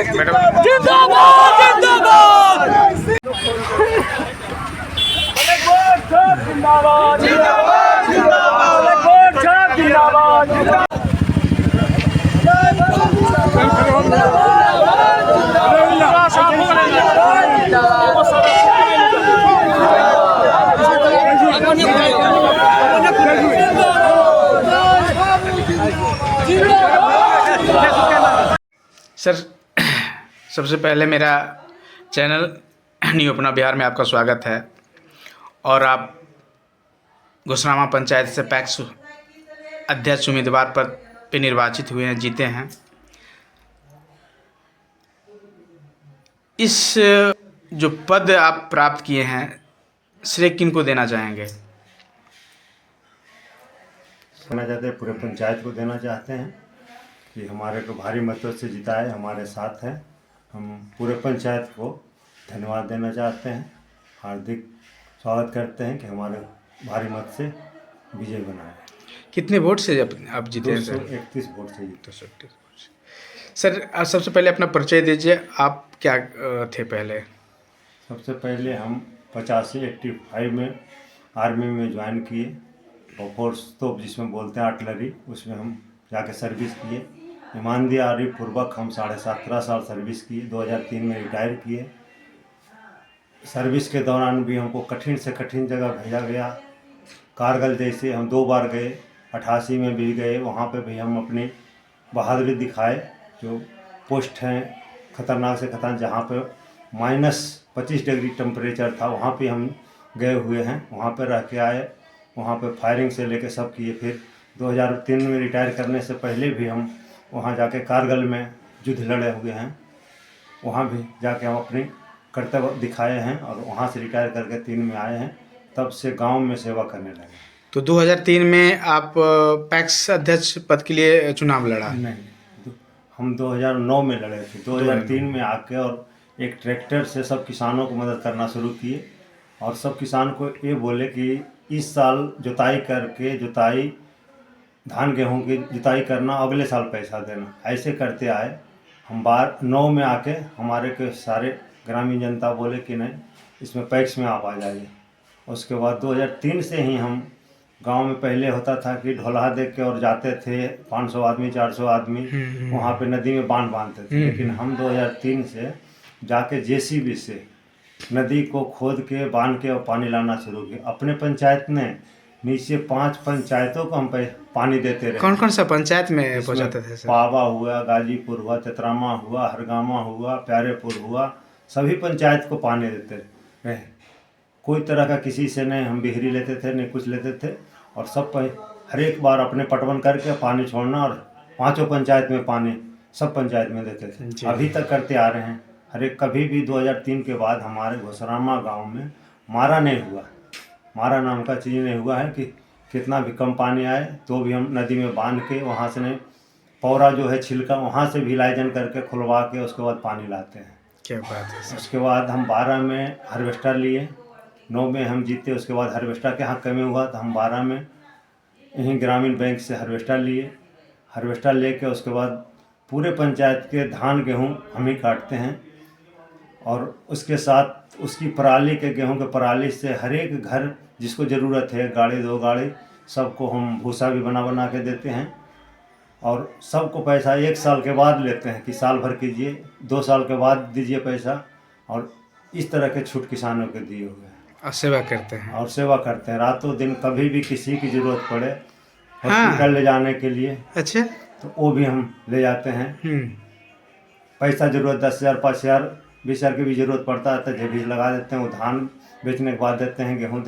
जिंदाबाद जिंदाबाद जिंदाबाद जिंदाबाद जिंदाबाद सर, सबसे पहले मेरा चैनल न्यू अपना बिहार में आपका स्वागत है। और आप घुसरामा पंचायत से पैक्स अध्यक्ष उम्मीदवार पद पे निर्वाचित हुए हैं, जीते हैं। इस जो पद आप प्राप्त किए हैं, श्रेय किनको देना चाहेंगे? कहना चाहते हैं, पूरे पंचायत को देना चाहते हैं कि हमारे को भारी मतों से जिताए, हमारे साथ हैं। हम पूरे पंचायत को धन्यवाद देना चाहते हैं, हार्दिक स्वागत करते हैं कि हमारे भारी मत से विजय बनाए। कितने वोट से आप जीते हैं? 231 वोट से जीते। 231 वोट से। सर, सबसे पहले अपना परिचय दीजिए, आप क्या थे पहले? सबसे पहले हम 85 में आर्मी में ज्वाइन किए, और फोर्स तो जिसमें बोलते हैं आर्टिलरी, उसमें हम जाके सर्विस किए। ईमानदारी पूर्वक हम 17.5 साल सर्विस किए। 2003 में रिटायर किए। सर्विस के दौरान भी हमको कठिन से कठिन जगह भेजा गया। कारगिल जैसे हम 2 बार गए, 88 में भी गए, वहाँ पे भी हम अपनी बहादुरी दिखाए। जो पोस्ट हैं ख़तरनाक से खतरनाक, जहाँ पे -25 डिग्री टेम्परेचर था, वहाँ पे हम गए हुए हैं, वहाँ पे रह के आए। वहाँ पे फायरिंग से लेके सब किए। फिर 2003 में रिटायर करने से पहले भी हम वहाँ जाके कारगिल में युद्ध लड़े हुए हैं, वहाँ भी जाके हम अपनी कर्तव्य दिखाए हैं, और वहाँ से रिटायर करके 3 में आए हैं। तब से गांव में सेवा करने लगे। तो 2003 में आप पैक्स अध्यक्ष पद के लिए चुनाव लड़ा? नहीं, हम 2009 में लड़े थे। 2003 में आके और एक ट्रैक्टर से सब किसानों को मदद करना शुरू किए, और सब किसान को ये बोले कि इस साल जुताई धान गेहूं की जुताई करना, अगले साल पैसा देना। ऐसे करते आए। हम 9 में आके हमारे के सारे ग्रामीण जनता बोले कि नहीं, इसमें पैक्स में आप आ जाइए। उसके बाद 2003 से ही हम गांव में, पहले होता था कि ढोला दे के और जाते थे 500 आदमी 400 आदमी, वहाँ पे नदी में बांधते थे। लेकिन हम 2003 से जाके जेसीबी से नदी को खोद के बांध के और पानी लाना शुरू किया। अपने पंचायत ने नीचे 5 पंचायतों को हम पानी देते रहे। कौन कौन सा पंचायत में पहुँचाते थे सर? पावा हुआ, गाजीपुर हुआ, चतरामा हुआ, हरगामा हुआ, प्यारेपुर हुआ, सभी पंचायत को पानी देते रहे। कोई तरह का किसी से नहीं हम बिहरी लेते थे, नहीं कुछ लेते थे। और सब हर एक बार अपने पटवन करके पानी छोड़ना, और 5 पंचायत में पानी सब पंचायत में देते थे। अभी तक करते आ रहे हैं। हर एक, कभी भी 2003 के बाद हमारे घुसरामा गांव में मारा नहीं हुआ। मारा नाम का चीज़ नहीं हुआ है कि कितना भी कम पानी आए तो भी हम नदी में बांध के, वहाँ से नहीं, पौरा जो है छिलका, वहाँ से भी लाइजन करके खुलवा के उसके बाद पानी लाते हैं। क्या बात है सर। उसके बाद हम 12 में हार्वेस्टर लिए, 9 में हम जीते। उसके बाद हार्वेस्टर के यहाँ कमी हुआ तो हम 12 में यहीं ग्रामीण बैंक से हार्वेस्टर लिए। हार्वेस्टर लेके उसके बाद पूरे पंचायत के धान गेहूँ हम ही काटते हैं, और उसके साथ उसकी पराली के, गेहूं के पराली से हर एक घर जिसको ज़रूरत है, गाड़ी 2 गाड़ी, सबको हम भूसा भी बना के देते हैं। और सबको पैसा 1 साल के बाद लेते हैं कि साल भर कीजिए, 2 साल के बाद दीजिए पैसा। और इस तरह के छूट किसानों के दिए हुए हैं। और सेवा करते हैं? और सेवा करते हैं रातों दिन। कभी भी किसी की ज़रूरत पड़े हॉस्पिटल ले जाने के लिए, अच्छा, तो वो भी हम ले जाते हैं। पैसा ज़रूरत 10,000 5,000 20,000 की भी ज़रूरत पड़ता है तो जब लगा देते हैं। वो धान बेचने के बाद देते हैं, गेहूँ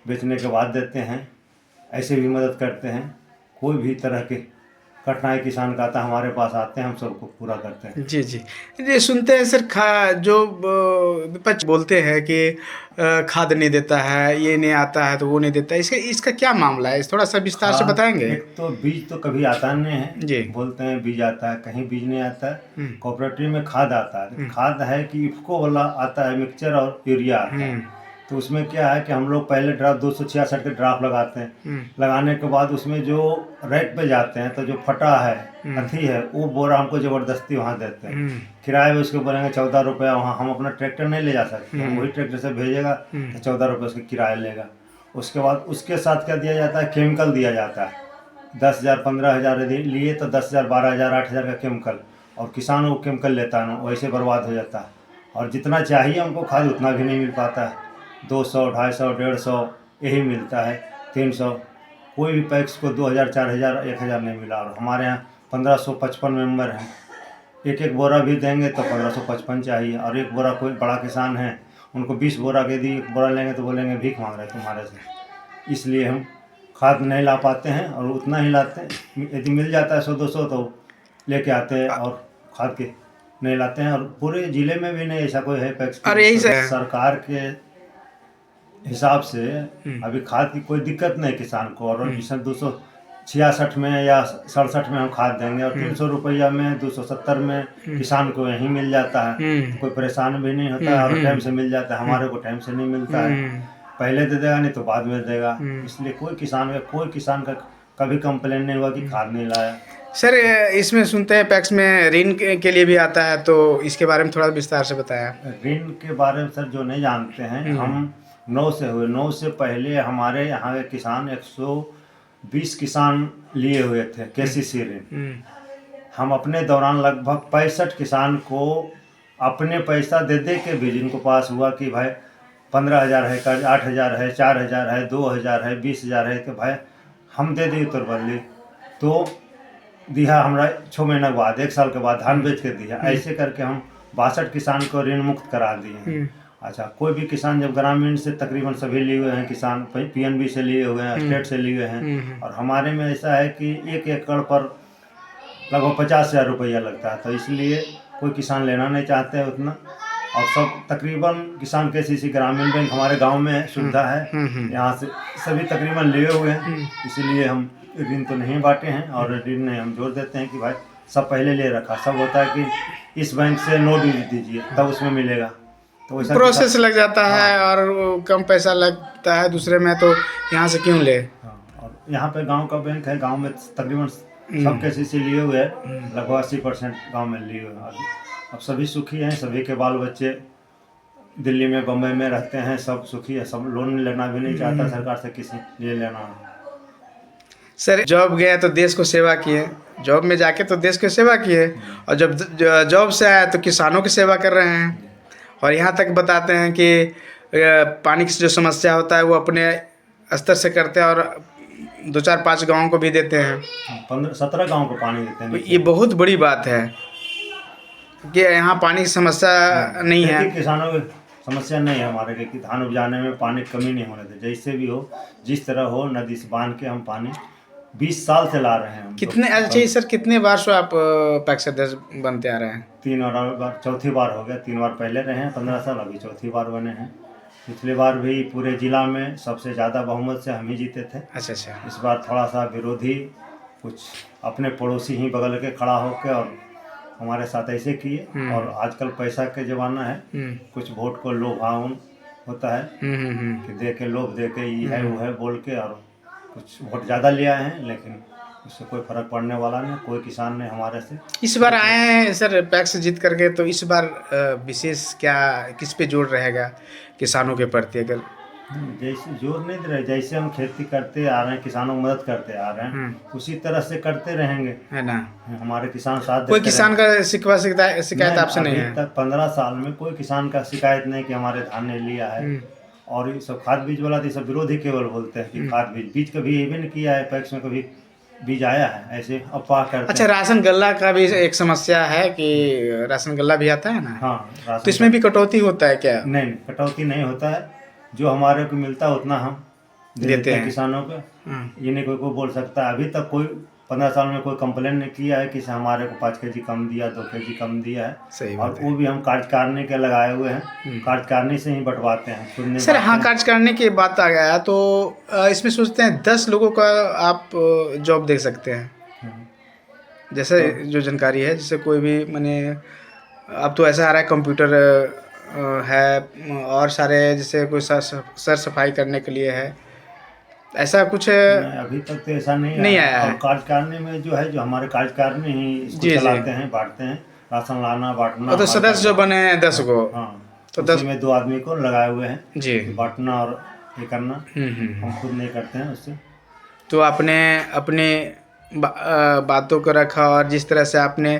बेचने के बाद देते हैं। ऐसे भी मदद करते हैं। कोई भी तरह के कठिनाई किसान का आता है, हमारे पास आते हैं, हम सबको पूरा करते हैं। जी जी। ये सुनते हैं सर, जो विपक्ष बोलते हैं कि खाद नहीं देता है, ये नहीं आता है तो वो नहीं देता है, इसका क्या मामला है? थोड़ा सा विस्तार से बताएंगे? एक तो बीज तो कभी आता नहीं है जी। बोलते हैं बीज आता है, कहीं बीज नहीं आता है। कोऑपरेटिव में खाद आता है। खाद है कि इफ्को वाला आता है, मिक्सचर और यूरिया आता है। तो उसमें क्या है कि हम लोग पहले ड्राफ्ट 266 के ड्राफ्ट लगाते हैं। लगाने के बाद उसमें जो रैक पे जाते हैं तो जो फटा है अथी है वो बोरा हमको ज़बरदस्ती वहाँ देते हैं। किराए में उसको बोलेंगे 14 रुपया, वहाँ हम अपना ट्रैक्टर नहीं ले जा सकते, वही ट्रैक्टर से भेजेगा तो 14 रुपये उसका किराया लेगा। उसके बाद उसके साथ क्या दिया जाता है, केमिकल दिया जाता है। 10,000 15,000 यदि लिए तो 10,000 12,000 8,000 का केमिकल, और किसान वो केमिकल लेता है ना, वैसे बर्बाद हो जाता है। और जितना चाहिए हमको खाद उतना भी नहीं मिल पाता है। 200 250 150 यही मिलता है, 300। कोई भी पैक्स को 2,000 4,000 1,000 नहीं मिला। और हमारे यहाँ 1555 मेंबर हैं, एक एक बोरा भी देंगे तो 1555 चाहिए। और एक बोरा कोई बड़ा किसान है उनको 20 बोरा के दी, एक बोरा लेंगे तो बोलेंगे भीख मांग रहे तुम्हारे से। इसलिए हम खाद नहीं ला पाते हैं, और उतना ही लाते हैं। यदि मिल जाता है 100-200 तो लेके आते हैं, और खाद के नहीं लाते हैं। और पूरे ज़िले में भी नहीं ऐसा कोई है पैक्स। और यही सरकार के हिसाब से अभी खाद की कोई दिक्कत नहीं किसान को। और जिसमें 266 में या 67 में हम खाद देंगे, और 300 रुपया में 270 में किसान को यहीं मिल जाता है, तो कोई परेशान भी नहीं होता है, और टाइम से मिल जाता है। हमारे को टाइम से नहीं मिलता है, पहले दे देगा नहीं तो बाद में देगा। इसलिए कोई किसान का कभी कंप्लेन नहीं हुआ कि खाद नहीं लाया। सर इसमें सुनते हैं पैक्स में ऋण के लिए भी आता है, तो इसके बारे में थोड़ा विस्तार से बताया। ऋण के बारे में सर जो नहीं जानते हैं, हम 9 से हुए। 9 से पहले हमारे यहाँ के किसान 120 किसान लिए हुए थे केसीसी ऋण। हम अपने दौरान लगभग 65 किसान को अपने पैसा दे दे के भी, जिनको पास हुआ कि भाई 15,000 है कर्ज, 8,000 है, 4,000 है, 2,000 है, 20,000 है, तो भाई हम दे दी उतर बदली, तो दिया हमरा 6 महीने के बाद, 1 साल के बाद धान बेच के दिया। ऐसे करके हम 62 किसान को ऋण मुक्त करा दिए। अच्छा, कोई भी किसान जब ग्रामीण से तकरीबन सभी लिए हुए हैं किसान, पीएनबी से लिए हुए हैं, स्टेट से लिए हैं। और हमारे में ऐसा है कि 1 एकड़ पर लगभग 50,000 रुपया लगता है, तो इसलिए कोई किसान लेना नहीं चाहते हैं उतना। और सब तकरीबन किसान केसीसी ग्रामीण बैंक हमारे गांव में सुविधा है, यहाँ से सभी तकरीबन लिए हुए हैं। इसीलिए हम ऋण तो नहीं बांटे हैं, और ऋण नहीं हम जोर देते हैं कि भाई सब पहले ले रखा। सब होता है कि इस बैंक से नोट दीजिए तब उसमें मिलेगा, तो वैसा प्रोसेस लग जाता है और कम पैसा लगता है दूसरे में, तो यहाँ से क्यों ले। और यहाँ पे गांव का बैंक है, गांव में तकरीबन सब केसीसी लिए हुए हैं, लगभग 80% गाँव में लिए हुए हैं। अब सभी सुखी हैं, सभी के बाल बच्चे दिल्ली में बम्बई में रहते हैं, सब सुखी है। सब लोन लेना भी नहीं चाहता सरकार से किसी लिए लेना। सर जॉब गए तो देश को सेवा किए, जॉब में जाके तो देश की सेवा किए, और जब जॉब से आए तो किसानों की सेवा कर रहे हैं। और यहाँ तक बताते हैं कि पानी की जो समस्या होता है वो अपने स्तर से करते हैं, और 2-4-5 गाँव को भी देते हैं। 15-17 गाँव को पानी देते हैं। ये बहुत बड़ी बात है कि यहाँ पानी की समस्या नहीं है। किसानों की समस्या नहीं है हमारे के, कि धान उपजाने में पानी की कमी नहीं होने दे। जैसे भी हो, जिस तरह हो, नदी से बांध के हम पानी 20 साल से ला रहे हैं। कितने अच्छा सर कितने बार से आप पैक्स सदस्य बनते आ रहे हैं? 3 बार, चौथी बार हो गया। 3 बार पहले रहे हैं 15 साल, अभी चौथी बार बने हैं। पिछली बार भी पूरे जिला में सबसे ज़्यादा बहुमत से हम ही जीते थे। अच्छा। इस बार थोड़ा सा विरोधी कुछ अपने पड़ोसी ही बगल के खड़ा होकर और हमारे साथ ऐसे किए। और आजकल पैसा के ज़माना है, कुछ वोट को लोभावन होता है कि दे के लोभ दे के ये है वो है बोल के, और कुछ वोट ज़्यादा ले आए हैं, लेकिन उससे कोई फर्क पड़ने वाला नहीं। कोई किसान ने हमारे से इस बार आए हैं सर पैक्स जीत करके, तो इस बार विशेष क्या किस पे जोर रहेगा किसानों के प्रति? अगर जैसे जोर नहीं दे रहे, जैसे हम खेती करते आ रहे हैं, किसानों की मदद करते आ रहे हैं, उसी तरह से करते रहेंगे, है ना। हमारे किसान साथ कोई किसान का शिकायत आपसे नहीं है? तक 15 साल में कोई किसान का शिकायत नहीं कि हमारे धान ने लिया है। और ये सब खाद बीज वाला तो सब विरोधी केवल बोलते हैं कि खाद बीज कभी ये भी नहीं किया है, पैक्स में कभी बीज आया है, ऐसे अफवाह करते हैं। अच्छा, राशन गल्ला का भी एक समस्या है कि राशन गल्ला भी आता है ना? हाँ, तो इसमें भी कटौती होता है क्या? नहीं, कटौती नहीं होता है। जो हमारे को मिलता है उतना हम देते हैं किसानों को। ये नहीं कोई बोल सकता। अभी तक कोई 15 साल में कोई कंप्लेन नहीं किया है कि हमारे को 5 केजी कम दिया, 2 केजी कम दिया है। सही और वो भी हम कार्यकारिणी के लगाए हुए हैं, कार्यकारिणी से ही बंटवाते हैं सर। हाँ, कार्यकारिणी की बात आ गया तो इसमें सोचते हैं 10 लोगों का आप जॉब दे सकते हैं, जैसे जो जानकारी है, जैसे कोई भी मैंने अब तो ऐसा आ रहा है कंप्यूटर है और सारे जैसे कोई सर सफाई करने के लिए है, ऐसा कुछ नहीं, अभी तक तो ऐसा नहीं आया है। और कार्यकारिणी में जो है, जो हमारे कार्यकारिणी ही इसको जी, जी। चलाते हैं, बांटते हैं, राशन लाना बांटना। और तो हमारे सदस्य जो बने हैं 10 गो। हाँ, तो तो 10 में 2 आदमी को लगाए हुए हैं जी। कि बांटना और ये करना। हम्म। हम खुद नहीं करते हैं उससे। तो आपने अपने बातों को रखा और जिस तरह से आपने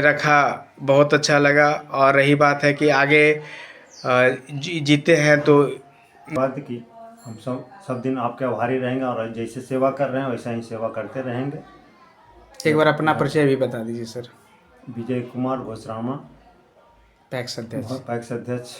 रखा बहुत अच्छा लगा। और रही बात है कि आगे जीते हैं तो बात की हम सब दिन आपके आभारी रहेंगे और जैसे सेवा कर रहे हैं वैसा ही सेवा करते रहेंगे। एक बार अपना परिचय भी बता दीजिए सर। विजय कुमार घोषरामा, पैक्स अध्यक्ष। पैक्स अध्यक्ष।